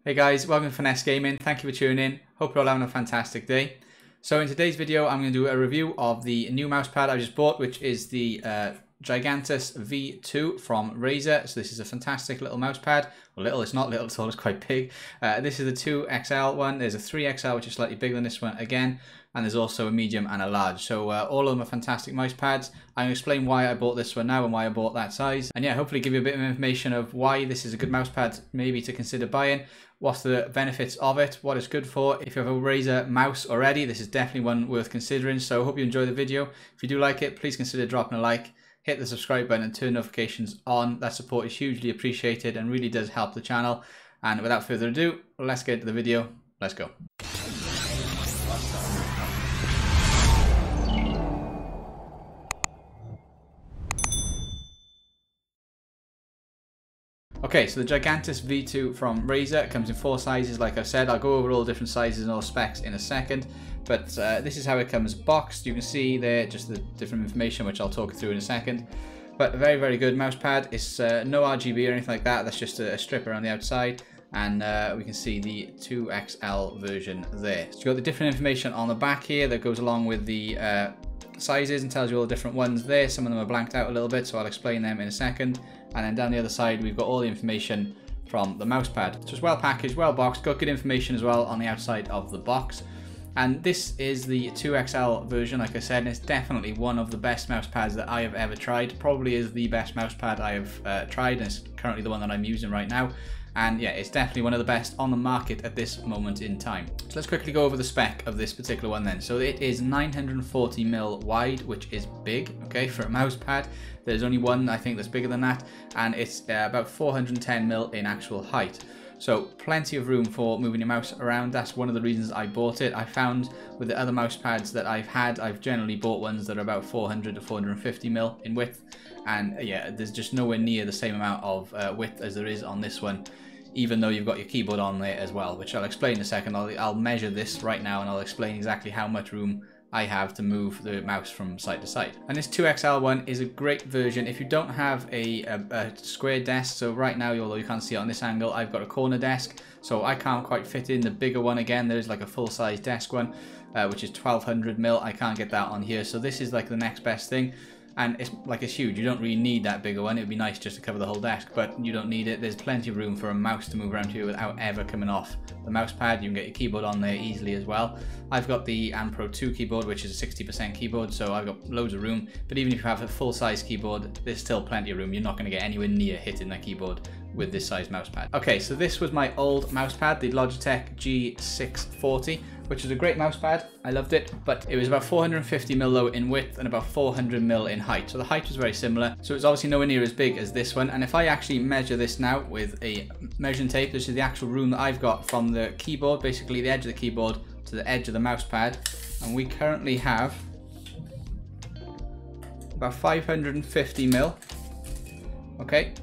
Hey guys, welcome to Finesse Gaming. Thank you for tuning in. Hope you're all having a fantastic day. So in today's video, I'm going to do a review of the new mousepad I just bought, which is the GIGANTUS V2 from Razer. So this is a fantastic little mousepad. Well, little, it's not little at all, it's quite big. This is the 2XL one. There's a 3XL, which is slightly bigger than this one again. And there's also a medium and a large. So all of them are fantastic mouse pads. I'm going to explain why I bought this one now and why I bought that size. And yeah, hopefully give you a bit of information of why this is a good mouse pad maybe to consider buying. What's the benefits of it, what it's good for. If you have a Razer mouse already, this is definitely one worth considering. So I hope you enjoy the video. If you do like it, please consider dropping a like. Hit the subscribe button and turn notifications on. That support is hugely appreciated and really does help the channel. And without further ado, let's get into the video. Let's go. Okay, so the GIGANTUS V2 from Razer comes in 4 sizes, like I've said. I'll go over all the different sizes and all specs in a second. But this is how it comes boxed. You can see there just the different information, which I'll talk through in a second. But a very, very good mouse pad. It's no RGB or anything like that. That's just a strip around the outside. And we can see the 2XL version there. So you've got the different information on the back here that goes along with the sizes and tells you all the different ones there. Some of them are blanked out a little bit, so I'll explain them in a second. And then down the other side, we've got all the information from the mousepad. So it's well packaged, well boxed, got good information as well on the outside of the box. And this is the 2XL version, like I said, and it's definitely one of the best mousepads that I have ever tried. Probably is the best mousepad I have tried, and it's currently the one that I'm using right now. And yeah, it's definitely one of the best on the market at this moment in time. So let's quickly go over the spec of this particular one then. So it is 940mm wide, which is big, okay, for a mouse pad. There's only one, I think, that's bigger than that. And it's about 410mm in actual height. So plenty of room for moving your mouse around. That's one of the reasons I bought it. I found with the other mouse pads that I've had, I've generally bought ones that are about 400 to 450mm in width. And yeah, there's just nowhere near the same amount of width as there is on this one, even though you've got your keyboard on there as well, which I'll explain in a second. I'll measure this right now and I'll explain exactly how much room I have to move the mouse from side to side. And this 2XL one is a great version if you don't have a square desk. So right now, although you can't see it on this angle, I've got a corner desk, so I can't quite fit in the bigger one. Again, there's like a full-size desk one, which is 1200mm. I can't get that on here, so this is like the next best thing. And it's huge. You don't really need that bigger one. It would be nice just to cover the whole desk, but you don't need it. There's plenty of room for a mouse to move around here without ever coming off the mouse pad. You can get your keyboard on there easily as well. I've got the Pro 2 keyboard, which is a 60% keyboard, so I've got loads of room. But even if you have a full-size keyboard, there's still plenty of room. You're not going to get anywhere near hitting that keyboard with this size mouse pad. Okay, so this was my old mouse pad, the Logitech G640, which is a great mouse pad. I loved it, but it was about 450mm low in width and about 400mm in height. So the height was very similar. So it's obviously nowhere near as big as this one. And if I actually measure this now with a measuring tape, this is the actual room that I've got from the keyboard, basically the edge of the keyboard to the edge of the mouse pad. And we currently have about 550mm, okay,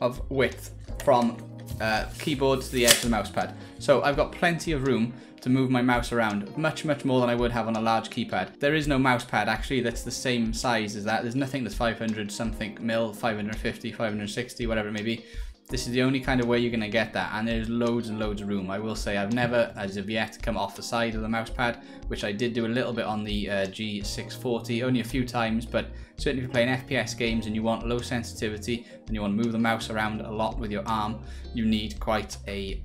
of width from keyboard to the edge of the mouse pad. So I've got plenty of room to move my mouse around, much more than I would have on a large keypad. There is no mouse pad actually that's the same size as that. There's nothing that's 500 something mil, 550, 560, whatever it may be. This is the only kind of way you're going to get that, and there's loads and loads of room. I will say I've never, as of yet, come off the side of the mouse pad, which I did do a little bit on the G640, only a few times, but certainly if you're playing FPS games and you want low sensitivity and you want to move the mouse around a lot with your arm, you need quite a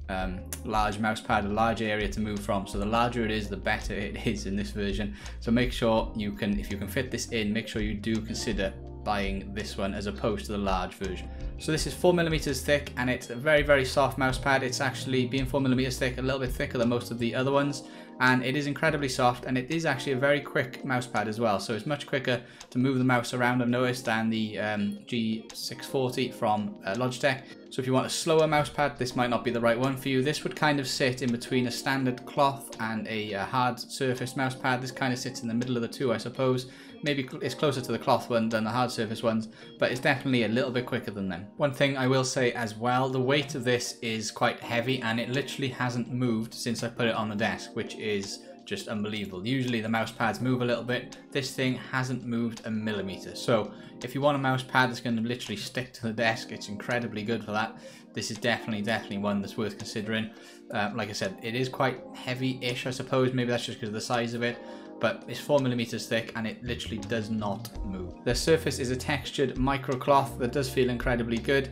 large mouse pad, a large area to move from. So the larger it is, the better it is in this version. So make sure you can, if you can fit this in, make sure you do consider buying this one as opposed to the large version. So this is 4mm thick, and it's a very, very soft mouse pad. It's actually, being 4mm thick, a little bit thicker than most of the other ones, and it is incredibly soft, and it is actually a very quick mouse pad as well. So it's much quicker to move the mouse around, I've noticed, than the G640 from Logitech. So if you want a slower mouse pad, this might not be the right one for you. This would kind of sit in between a standard cloth and a hard surface mouse pad. This kind of sits in the middle of the two, I suppose. Maybe it's closer to the cloth one than the hard surface ones, but it's definitely a little bit quicker than them. One thing I will say as well, the weight of this is quite heavy, and it literally hasn't moved since I put it on the desk, which is just unbelievable. Usually the mouse pads move a little bit. This thing hasn't moved a millimeter. So if you want a mouse pad that's going to literally stick to the desk, it's incredibly good for that. This is definitely one that's worth considering. Like I said, it is quite heavy-ish, I suppose. Maybe that's just because of the size of it. But it's 4 millimeters thick and it literally does not move. The surface is a textured micro cloth that does feel incredibly good.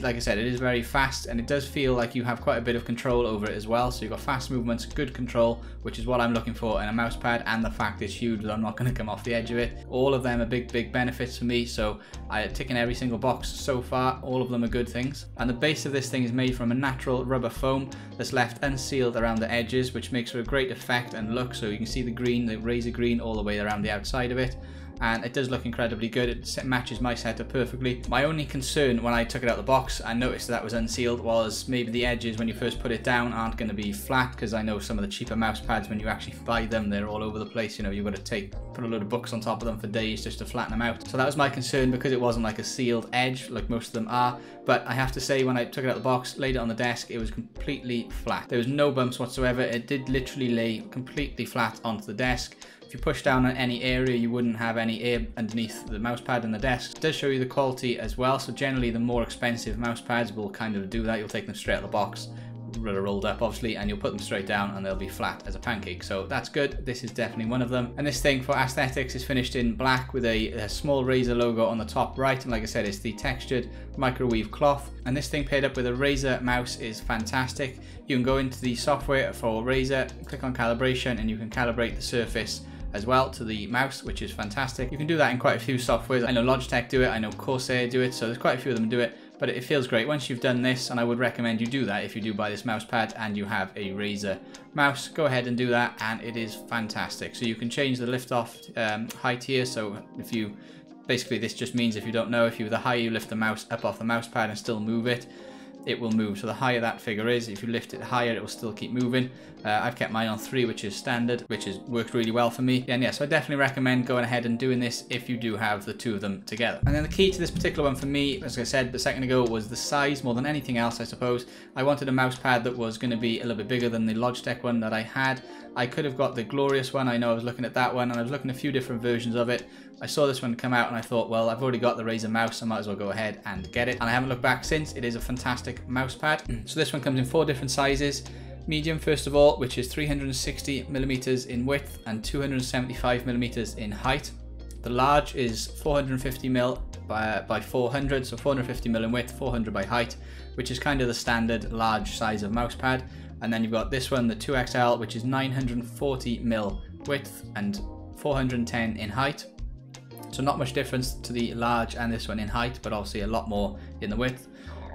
Like I said, it is very fast and it does feel like you have quite a bit of control over it as well. So you've got fast movements, good control, which is what I'm looking for in a mouse pad, and the fact it's huge that I'm not going to come off the edge of it. All of them are big benefits for me. So I'm ticking every single box so far. All of them are good things. And the base of this thing is made from a natural rubber foam that's left unsealed around the edges, which makes for a great effect and look. So you can see the green, the Razer green, all the way around the outside of it. And it does look incredibly good. It matches my setup perfectly. My only concern when I took it out of the box and noticed that was unsealed was maybe the edges when you first put it down aren't going to be flat, because I know some of the cheaper mouse pads, when you actually buy them, they're all over the place. You know, you've got to put a load of books on top of them for days just to flatten them out. So that was my concern, because it wasn't like a sealed edge like most of them are. But I have to say, when I took it out of the box, laid it on the desk, it was completely flat. There was no bumps whatsoever. It did literally lay completely flat onto the desk. If you push down on any area, you wouldn't have any air underneath the mouse pad and the desk. It does show you the quality as well. So generally the more expensive mouse pads will kind of do that. You'll take them straight out of the box, rolled up obviously, and you'll put them straight down and they'll be flat as a pancake. So that's good. This is definitely one of them. And this thing, for aesthetics, is finished in black with a small Razer logo on the top right. And like I said, it's the textured microweave cloth. And this thing paired up with a Razer mouse is fantastic. You can go into the software for Razer, click on calibration, and you can calibrate the surface as well to the mouse, which is fantastic. You can do that in quite a few softwares. I know Logitech do it, I know Corsair do it, so there's quite a few of them do it, but it feels great once you've done this, and I would recommend you do that if you do buy this mouse pad and you have a Razer mouse. Go ahead and do that, and it is fantastic. So you can change the lift off height here. So if you, basically this just means, if you don't know, if the higher you lift the mouse up off the mouse pad and still move it, it will move. So the higher that figure is, if you lift it higher, it will still keep moving. I've kept mine on 3, which is standard, which has worked really well for me. And yeah, so I definitely recommend going ahead and doing this if you do have the two of them together. And then the key to this particular one for me, as I said a second ago, was the size more than anything else, I suppose. I wanted a mouse pad that was going to be a little bit bigger than the Logitech one that I had. I could have got the Glorious one. I know I was looking at that one, and I was looking at a few different versions of it. I saw this one come out and I thought, well, I've already got the Razer mouse, I might as well go ahead and get it. And I haven't looked back since. It is a fantastic mouse pad. So this one comes in 4 different sizes. Medium, first of all, which is 360 millimeters in width and 275 millimeters in height. The large is 450 mil by 400, so 450 mil in width, 400 by height, which is kind of the standard large size of mouse pad. And then you've got this one, the 2XL, which is 940 mil width and 410 in height. So not much difference to the large and this one in height, but obviously a lot more in the width.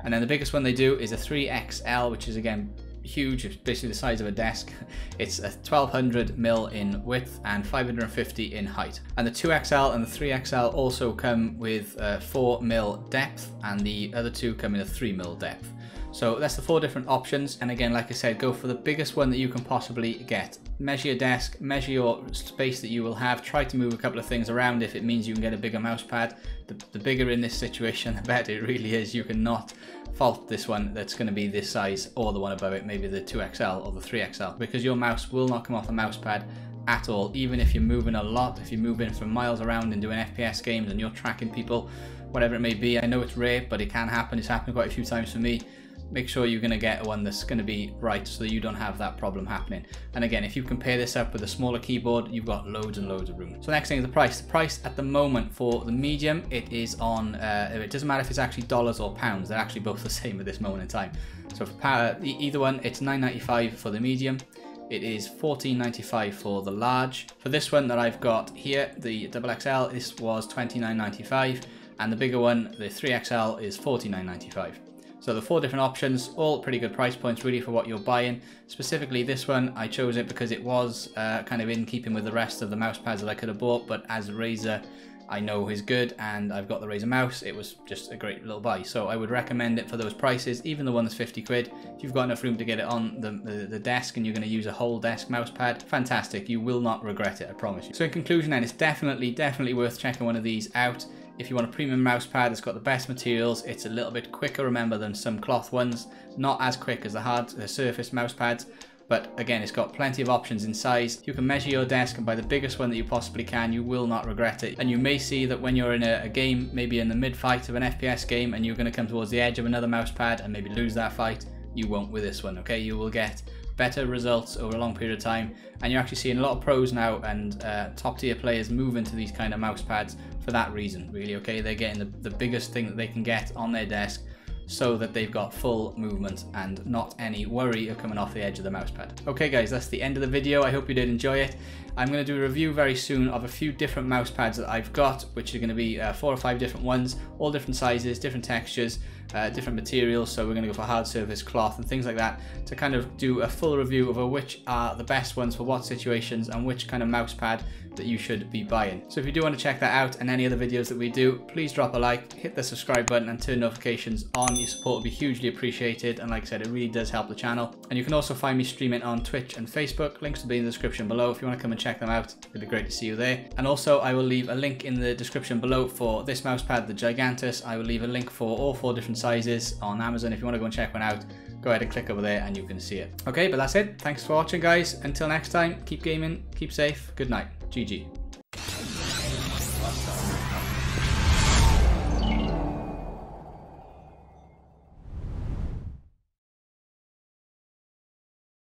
And then the biggest one they do is a 3XL, which is again huge. It's basically the size of a desk. It's a 1200 mil in width and 550 in height. And the 2XL and the 3XL also come with 4 mil depth, and the other two come in a 3 mil depth. So that's the 4 different options. And again, like I said, go for the biggest one that you can possibly get. Measure your desk, measure your space that you will have. Try to move a couple of things around if it means you can get a bigger mouse pad. The bigger in this situation, the better it really is. You cannot fault this one that's going to be this size or the one above it, maybe the 2XL or the 3XL, because your mouse will not come off the mouse pad at all. Even if you're moving a lot, if you're moving from miles around and doing FPS games and you're tracking people, whatever it may be. I know it's rare, but it can happen. It's happened quite a few times for me. Make sure you're going to get one that's going to be right so that you don't have that problem happening. And again, if you compare this up with a smaller keyboard, you've got loads and loads of room. So next thing is the price. The price at the moment for the medium, it is on, it doesn't matter if it's actually dollars or pounds, they're actually both the same at this moment in time. So for either one, it's $9.95 for the medium. It is $14.95 for the large. For this one that I've got here, the XXL, this was $29.95, and the bigger one, the 3XL, is $49.95. So the 4 different options, all pretty good price points really for what you're buying. Specifically this one, I chose it because it was kind of in keeping with the rest of the mouse pads that I could have bought, but as Razer I know is good, and I've got the Razer mouse, it was just a great little buy. So I would recommend it for those prices, even the one that's 50 quid. If you've got enough room to get it on the desk and you're going to use a whole desk mouse pad, fantastic. You will not regret it, I promise you. So in conclusion then, it's definitely worth checking one of these out. If you want a premium mouse pad, it's got the best materials. It's a little bit quicker, remember, than some cloth ones. Not as quick as the hard surface mouse pads, But again, it's got plenty of options in size. You can measure your desk and buy the biggest one that you possibly can. You will not regret it. And you may see that when you're in a game, maybe in the mid-fight of an FPS game, and you're going to come towards the edge of another mouse pad and maybe lose that fight, you won't with this one, okay? You will get better results over a long period of time, and you're actually seeing a lot of pros now and top tier players move into these kind of mouse pads for that reason, really, okay? They're getting the biggest thing that they can get on their desk, so that they've got full movement and not any worry of coming off the edge of the mouse pad. Okay guys, that's the end of the video. I hope you did enjoy it. I'm going to do a review very soon of a few different mouse pads that I've got, which are going to be 4 or 5 different ones, all different sizes, different textures, different materials. So we're going to go for hard surface, cloth and things like that to kind of do a full review of which are the best ones for what situations and which kind of mouse pad that you should be buying. So if you do want to check that out and any other videos that we do, please drop a like, hit the subscribe button and turn notifications on. Your support will be hugely appreciated, and like I said, it really does help the channel. And you can also find me streaming on Twitch and Facebook. Links will be in the description below if you want to come and check them out. It'd be great to see you there. And also I will leave a link in the description below for this mouse pad, the Gigantus. I will leave a link for all 4 different sizes on Amazon. If you want to go and check one out, go ahead and click over there and you can see it. Okay, but that's it. Thanks for watching guys. Until next time, keep gaming, keep safe, good night. GG.